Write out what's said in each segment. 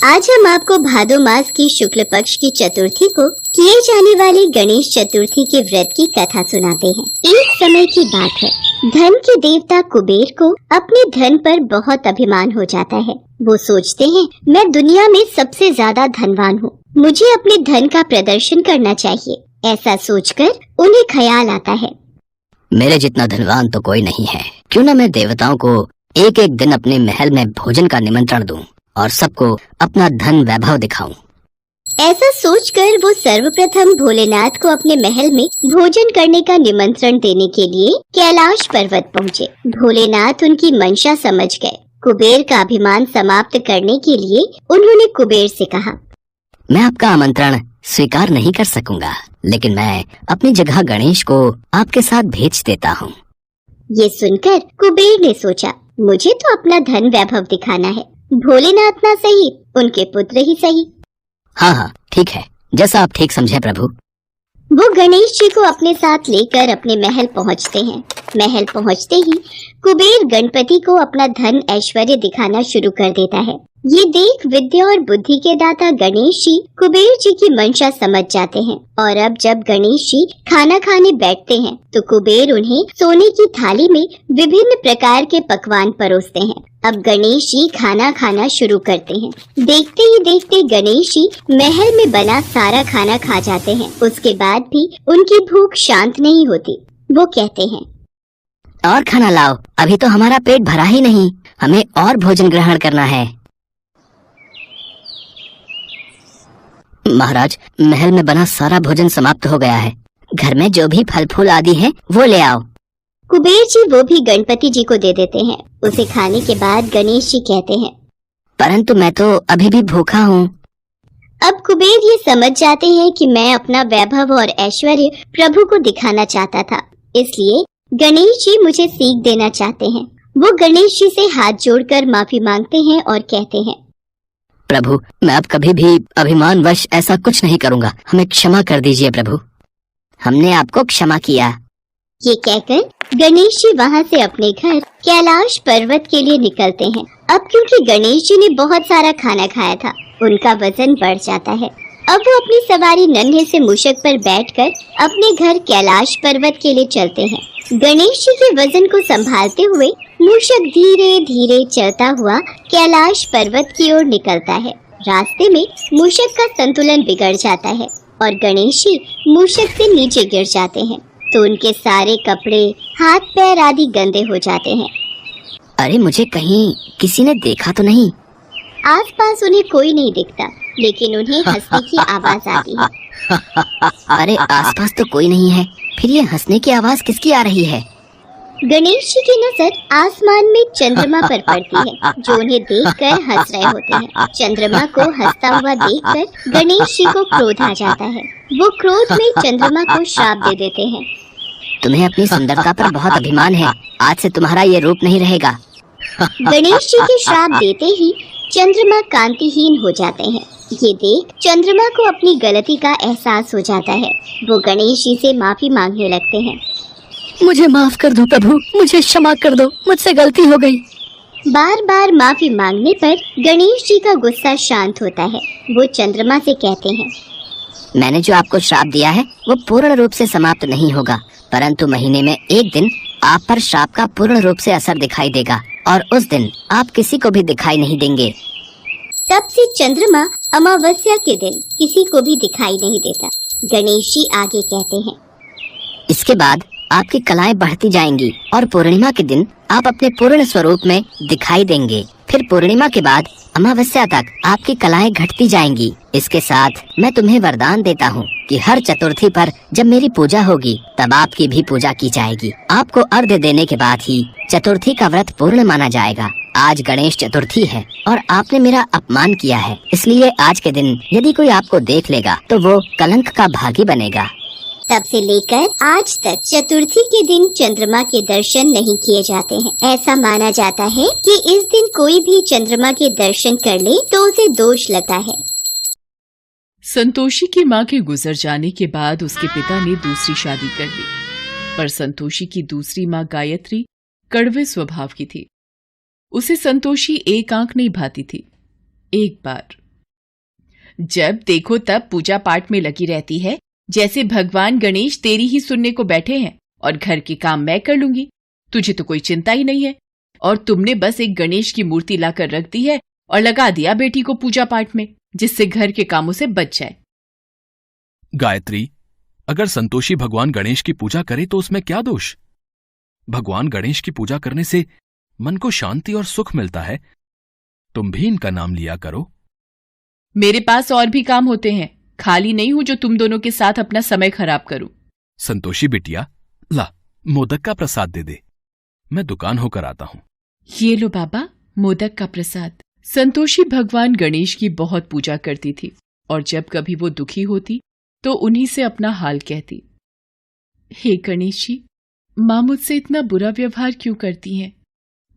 आज हम आपको भादो मास की शुक्ल पक्ष की चतुर्थी को किए जाने वाले गणेश चतुर्थी के व्रत की कथा सुनाते हैं। एक समय की बात है, धन के देवता कुबेर को अपने धन पर बहुत अभिमान हो जाता है। वो सोचते हैं, मैं दुनिया में सबसे ज्यादा धनवान हूँ, मुझे अपने धन का प्रदर्शन करना चाहिए। ऐसा सोचकर उन्हें ख्याल आता है, मेरे जितना धनवान तो कोई नहीं है, क्यों न मैं देवताओं को एक एक दिन अपने महल में भोजन का निमंत्रण दूं और सबको अपना धन वैभव दिखाऊं। ऐसा सोचकर वो सर्वप्रथम भोलेनाथ को अपने महल में भोजन करने का निमंत्रण देने के लिए कैलाश पर्वत पहुँचे। भोलेनाथ उनकी मंशा समझ गए। कुबेर का अभिमान समाप्त करने के लिए उन्होंने कुबेर से कहा, मैं आपका आमंत्रण स्वीकार नहीं कर सकूंगा, लेकिन मैं अपनी जगह गणेश को आपके साथ भेज देता हूँ। ये सुनकर कुबेर ने सोचा, मुझे तो अपना धन वैभव दिखाना है, भोलेनाथ ना सही, उनके पुत्र ही सही। हाँ, ठीक है, जैसा आप ठीक समझे प्रभु। वो गणेश जी को अपने साथ लेकर अपने महल पहुंचते हैं। महल पहुंचते ही कुबेर गणपति को अपना धन ऐश्वर्य दिखाना शुरू कर देता है। ये देख विद्या और बुद्धि के दाता गणेश जी कुबेर जी की मंशा समझ जाते हैं और अब जब गणेश जी खाना खाने बैठते हैं तो कुबेर उन्हें सोने की थाली में विभिन्न प्रकार के पकवान परोसते हैं। अब गणेश जी खाना खाना शुरू करते हैं। देखते ही देखते गणेश जी महल में बना सारा खाना खा जाते हैं। उसके बाद भी उनकी भूख शांत नहीं होती। वो कहते हैं, और खाना लाओ, अभी तो हमारा पेट भरा ही नहीं, हमें और भोजन ग्रहण करना है। महाराज, महल में बना सारा भोजन समाप्त हो गया है, घर में जो भी फल फूल आदि हैं, वो ले आओ। कुबेर जी वो भी गणपति जी को दे देते हैं। उसे खाने के बाद गणेश जी कहते हैं, परंतु मैं तो अभी भी भूखा हूँ। अब कुबेर ये समझ जाते हैं कि मैं अपना वैभव और ऐश्वर्य प्रभु को दिखाना चाहता था, इसलिए गणेश जी मुझे सीख देना चाहते हैं। वो गणेश जी से हाथ जोड़कर माफी मांगते हैं और कहते हैं, प्रभु, मैं अब कभी भी अभिमानवश ऐसा कुछ नहीं करूँगा, हमें क्षमा कर दीजिए प्रभु। हमने आपको क्षमा किया। ये कहकर गणेश जी वहाँ से अपने घर कैलाश पर्वत के लिए निकलते हैं। अब क्योंकि गणेश जी ने बहुत सारा खाना खाया था, उनका वजन बढ़ जाता है। अब वो अपनी सवारी नन्हे से मूषक पर बैठकर अपने घर कैलाश पर्वत के लिए चलते हैं। गणेश जी के वजन को संभालते हुए मूषक धीरे धीरे चलता हुआ कैलाश पर्वत की ओर निकलता है। रास्ते में मूषक का संतुलन बिगड़ जाता है और गणेश जी मूषक से नीचे गिर जाते हैं तो उनके सारे कपड़े, हाथ पैर आदि गंदे हो जाते हैं। अरे, मुझे कहीं किसी ने देखा तो नहीं? आसपास उन्हें कोई नहीं दिखता, लेकिन उन्हें हंसने की आवाज आती है। अरे, आसपास तो कोई नहीं है, फिर ये हंसने की आवाज किसकी आ रही है? गणेश जी की नजर आसमान में चंद्रमा पर पड़ती है, जो उन्हें देखकर हंस रहे होते हैं। चंद्रमा को हंसता हुआ देखकर गणेश जी को क्रोध आ जाता है। वो क्रोध में चंद्रमा को श्राप दे देते हैं, तुम्हें अपनी सुंदरता पर बहुत अभिमान है, आज से तुम्हारा ये रूप नहीं रहेगा। गणेश जी के श्राप देते ही चंद्रमा कांतिहीन हो जाते हैं। ये देख चंद्रमा को अपनी गलती का एहसास हो जाता है। वो गणेश जी से माफी मांगने लगते हैं, मुझे माफ कर दो प्रभु, मुझे क्षमा कर दो, मुझसे गलती हो गई। बार बार माफी मांगने पर गणेश जी का गुस्सा शांत होता है। वो चंद्रमा से कहते हैं, मैंने जो आपको श्राप दिया है वो पूर्ण रूप से समाप्त नहीं होगा, परंतु महीने में एक दिन आप पर श्राप का पूर्ण रूप से असर दिखाई देगा और उस दिन आप किसी को भी दिखाई नहीं देंगे। तब से चंद्रमा अमावस्या के दिन किसी को भी दिखाई नहीं देता। गणेश जी आगे कहते हैं, इसके बाद आपकी कलाएं बढ़ती जाएंगी और पूर्णिमा के दिन आप अपने पूर्ण स्वरूप में दिखाई देंगे। फिर पूर्णिमा के बाद अमावस्या तक आपकी कलाएं घटती जाएंगी। इसके साथ मैं तुम्हें वरदान देता हूँ कि हर चतुर्थी पर जब मेरी पूजा होगी तब आपकी भी पूजा की जाएगी। आपको अर्घ्य देने के बाद ही चतुर्थी का व्रत पूर्ण माना जाएगा। आज गणेश चतुर्थी है और आपने मेरा अपमान किया है, इसलिए आज के दिन यदि कोई आपको देख लेगा तो वो कलंक का भागी बनेगा। तब से लेकर आज तक चतुर्थी के दिन चंद्रमा के दर्शन नहीं किए जाते हैं। ऐसा माना जाता है कि इस दिन कोई भी चंद्रमा के दर्शन कर ले तो उसे दोष लगता है। संतोषी की मां के गुजर जाने के बाद उसके पिता ने दूसरी शादी कर ली, पर संतोषी की दूसरी मां गायत्री कड़वे स्वभाव की थी। उसे संतोषी एक आंख नहीं भाती थी। एक बार जब देखो तब पूजा पाठ में लगी रहती है, जैसे भगवान गणेश तेरी ही सुनने को बैठे हैं और घर के काम मैं कर लूंगी। तुझे तो कोई चिंता ही नहीं है। और तुमने बस एक गणेश की मूर्ति लाकर रख दी है और लगा दिया बेटी को पूजा पाठ में, जिससे घर के कामों से बच जाए। गायत्री, अगर संतोषी भगवान गणेश की पूजा करे तो उसमें क्या दोष? भगवान गणेश की पूजा करने से मन को शांति और सुख मिलता है। तुम भी इनका नाम लिया करो। मेरे पास और भी काम होते हैं, खाली नहीं हूं जो तुम दोनों के साथ अपना समय खराब करूं। संतोषी बिटिया, ला मोदक का प्रसाद दे दे, मैं दुकान होकर आता हूं। ये लो बाबा, मोदक का प्रसाद। संतोषी भगवान गणेश की बहुत पूजा करती थी और जब कभी वो दुखी होती तो उन्हीं से अपना हाल कहती। हे गणेश जी, माँ मुझसे इतना बुरा व्यवहार क्यों करती हैं?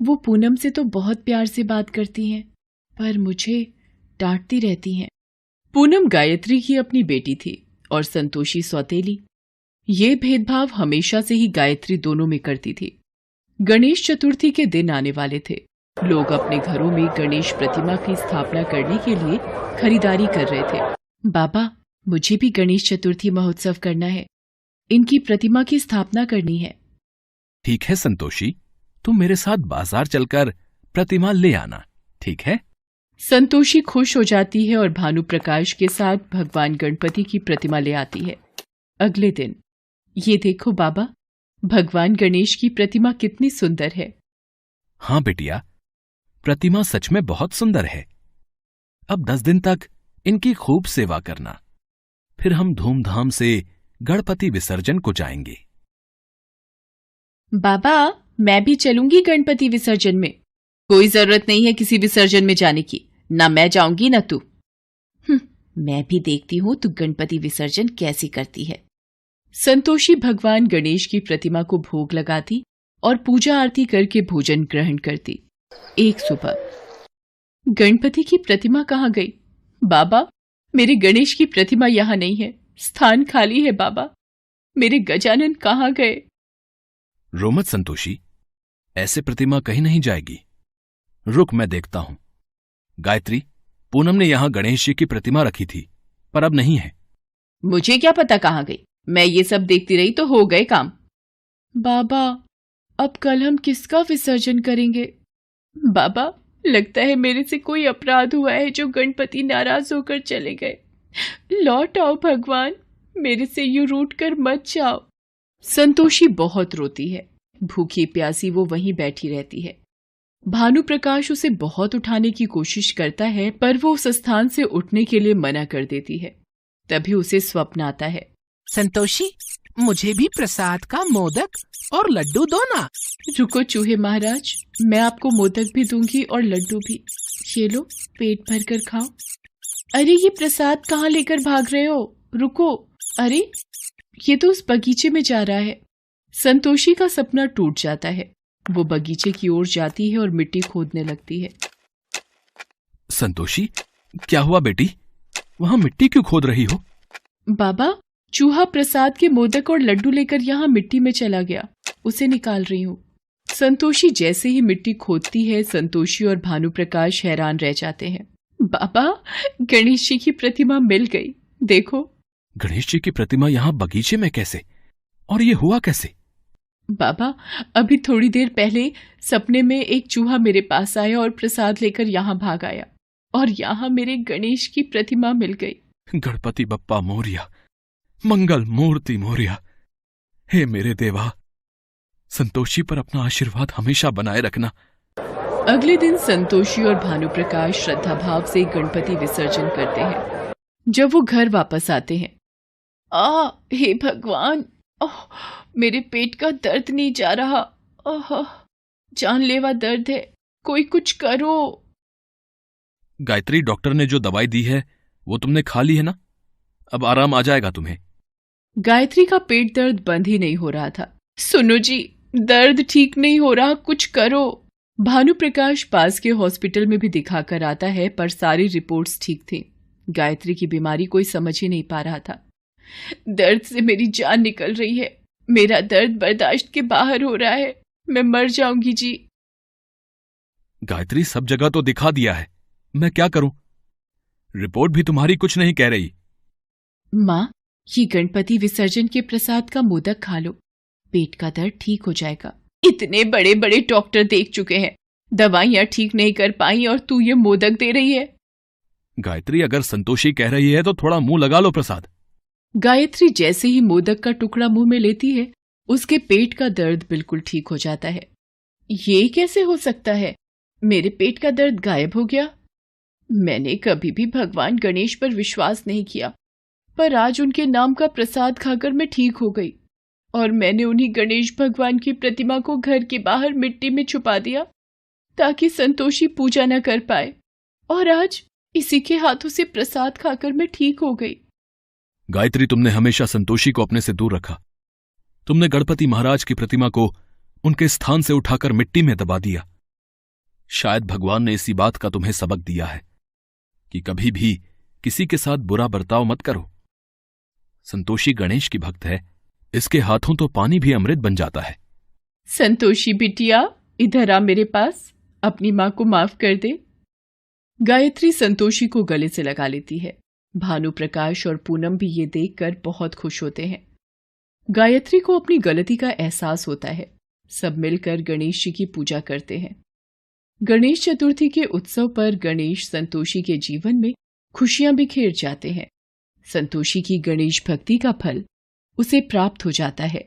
वो पूनम से तो बहुत प्यार से बात करती हैं, पर मुझे डांटती रहती हैं। पूनम गायत्री की अपनी बेटी थी और संतोषी सौतेली। ये भेदभाव हमेशा से ही गायत्री दोनों में करती थी। गणेश चतुर्थी के दिन आने वाले थे। लोग अपने घरों में गणेश प्रतिमा की स्थापना करने के लिए खरीदारी कर रहे थे। बाबा, मुझे भी गणेश चतुर्थी महोत्सव करना है, इनकी प्रतिमा की स्थापना करनी है। ठीक है संतोषी, तुम मेरे साथ बाजार चलकर प्रतिमा ले आना, ठीक है? संतोषी खुश हो जाती है और भानु प्रकाश के साथ भगवान गणपति की प्रतिमा ले आती है। अगले दिन, ये देखो बाबा, भगवान गणेश की प्रतिमा कितनी सुंदर है। हाँ बेटिया, प्रतिमा सच में बहुत सुंदर है। अब 10 दिन तक इनकी खूब सेवा करना, फिर हम धूमधाम से गणपति विसर्जन को जाएंगे। बाबा, मैं भी चलूंगी गणपति विसर्जन में। कोई जरूरत नहीं है किसी विसर्जन में जाने की, ना मैं जाऊंगी ना तू। मैं भी देखती हूं तू गणपति विसर्जन कैसी करती है। संतोषी भगवान गणेश की प्रतिमा को भोग लगाती और पूजा आरती करके भोजन ग्रहण करती। एक सुबह गणपति की प्रतिमा कहाँ गई? बाबा, मेरे गणेश की प्रतिमा यहाँ नहीं है, स्थान खाली है। बाबा, मेरे गजानन कहाँ गए? रो मत संतोषी, ऐसे प्रतिमा कहीं नहीं जाएगी। रुक, मैं देखता हूं। गायत्री, पूनम ने यहां गणेश जी की प्रतिमा रखी थी, पर अब नहीं है। मुझे क्या पता कहाँ गई, मैं ये सब देखती रही तो हो गए काम। बाबा, अब कल हम किसका विसर्जन करेंगे? बाबा, लगता है मेरे से कोई अपराध हुआ है जो गणपति नाराज होकर चले गए। लौट आओ भगवान, मेरे से यूं रूठ कर मत जाओ। संतोषी बहुत रोती है। भूखी प्यासी वो वहीं बैठी रहती है। भानु प्रकाश उसे बहुत उठाने की कोशिश करता है, पर वो उस स्थान से उठने के लिए मना कर देती है। तभी उसे स्वप्न आता है। संतोषी, मुझे भी प्रसाद का मोदक और लड्डू दो ना। रुको चूहे महाराज, मैं आपको मोदक भी दूंगी और लड्डू भी। ये लो, पेट भर कर खाओ। अरे, ये प्रसाद कहाँ लेकर भाग रहे हो? रुको। अरे, ये तो उस बगीचे में जा रहा है। संतोषी का सपना टूट जाता है। वो बगीचे की ओर जाती है और मिट्टी खोदने लगती है। संतोषी, क्या हुआ बेटी? वहां मिट्टी क्यों खोद रही हो? बाबा, चूहा प्रसाद के मोदक और लड्डू लेकर यहाँ मिट्टी में चला गया, उसे निकाल रही हूँ। संतोषी जैसे ही मिट्टी खोदती है, संतोषी और भानु प्रकाश हैरान रह जाते हैं। बाबा, गणेश जी की प्रतिमा मिल गई, देखो। गणेश जी की प्रतिमा यहाँ बगीचे में कैसे? और ये हुआ कैसे? बाबा, अभी थोड़ी देर पहले सपने में एक चूहा मेरे पास आया और प्रसाद लेकर यहाँ भाग आया, और यहाँ मेरे गणेश की प्रतिमा मिल गई। गणपति बप्पा मोरिया, मंगल मूर्ति मोरिया। हे मेरे देवा, संतोषी पर अपना आशीर्वाद हमेशा बनाए रखना। अगले दिन संतोषी और भानु प्रकाश श्रद्धा भाव से गणपति विसर्जन करते हैं। जब वो घर वापस आते हैं, हे भगवान, मेरे पेट का दर्द नहीं जा रहा। जानलेवा दर्द है, कोई कुछ करो। गायत्री, डॉक्टर ने जो दवाई दी है वो तुमने खा ली है ना? अब आराम आ जाएगा तुम्हें। गायत्री का पेट दर्द बंद ही नहीं हो रहा था। सुनो जी, दर्द ठीक नहीं हो रहा, कुछ करो। भानु प्रकाश पास के हॉस्पिटल में भी दिखाकर आता है, पर सारी रिपोर्ट्स ठीक थी। गायत्री की बीमारी कोई समझ ही नहीं पा रहा था। दर्द से मेरी जान निकल रही है, मेरा दर्द बर्दाश्त के बाहर हो रहा है, मैं मर जाऊंगी जी। गायत्री, सब जगह तो दिखा दिया है, मैं क्या करूं? रिपोर्ट भी तुम्हारी कुछ नहीं कह रही। माँ, ये गणपति विसर्जन के प्रसाद का मोदक खा लो, पेट का दर्द ठीक हो जाएगा। इतने बड़े बड़े डॉक्टर देख चुके हैं, दवाइयाँ ठीक नहीं कर पाई और तू ये मोदक दे रही है। गायत्री, अगर संतोषी कह रही है तो थोड़ा मुंह लगा लो प्रसाद। गायत्री जैसे ही मोदक का टुकड़ा मुंह में लेती है, उसके पेट का दर्द बिल्कुल ठीक हो जाता है। ये कैसे हो सकता है? मेरे पेट का दर्द गायब हो गया। मैंने कभी भी भगवान गणेश पर विश्वास नहीं किया, पर आज उनके नाम का प्रसाद खाकर मैं ठीक हो गई और मैंने उन्हीं गणेश भगवान की प्रतिमा को घर के बाहर मिट्टी में छुपा दिया ताकि संतोषी पूजा न कर पाए, और आज इसी के हाथों से प्रसाद खाकर मैं ठीक हो गई। गायत्री, तुमने हमेशा संतोषी को अपने से दूर रखा। तुमने गणपति महाराज की प्रतिमा को उनके स्थान से उठाकर मिट्टी में दबा दिया। शायद भगवान ने इसी बात का तुम्हें सबक दिया है कि कभी भी किसी के साथ बुरा बर्ताव मत करो। संतोषी गणेश की भक्त है, इसके हाथों तो पानी भी अमृत बन जाता है। संतोषी बिटिया, इधर आ मेरे पास, अपनी माँ को माफ कर दे। गायत्री संतोषी को गले से लगा लेती है। भानु प्रकाश और पूनम भी ये देखकर बहुत खुश होते हैं। गायत्री को अपनी गलती का एहसास होता है। सब मिलकर गणेश जी की पूजा करते हैं। गणेश चतुर्थी के उत्सव पर गणेश संतोषी के जीवन में खुशियां बिखेर जाते हैं। संतोषी की गणेश भक्ति का फल उसे प्राप्त हो जाता है।